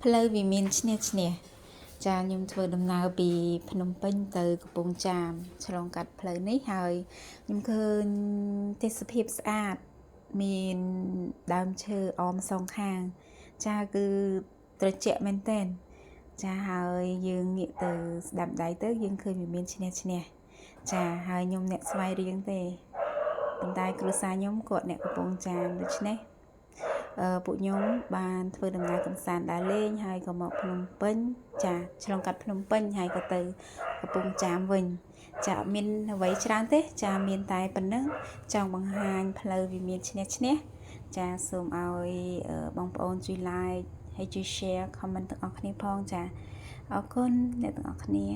ផ្លូវវិមានឈ្នះឈ្នះចាខ្ញុំធ្វើដំណើរពីភ្នំពេញទៅកំពង់ចាមឆ្លងកាត់ផ្លូវនេះហើយខ្ញុំឃើញទេសភាពស្អាតមានដើមឈើអមសងខាងចាគឺត្រជាក់មែនទែនចាហើយយើងងាកទៅស្ដាប់ដៃទៅយើងឃើញវិមានឈ្នះឈ្នះចាហើយខ្ញុំអ្នកស្វ័យរៀងទេប៉ុន្តែគ្រួសារខ្ញុំគាត់អ្នកកំពង់ចាមដូច្នេះពួកខ្ញុំបានធ្វើដំណើរកម្សាន្តដើរលេងហើយក៏មកភ្នំពេញចាឆ្លងកាត់ភ្នំពេញហើយក៏ទៅកំពង់ចាមវិញចាអត់មានអ្វីច្រើនទេចាមានតែប៉ុណ្្នឹងចង់បង្ហាញផ្លូវវិមានឈ្នះឈ្នះចាសូមឲ្យបងប្អូនជួយ like ហើយជួយ share comment ទាំងអស់គ្នាផងចាអរគុណអ្នកទាំងអស់គ្នា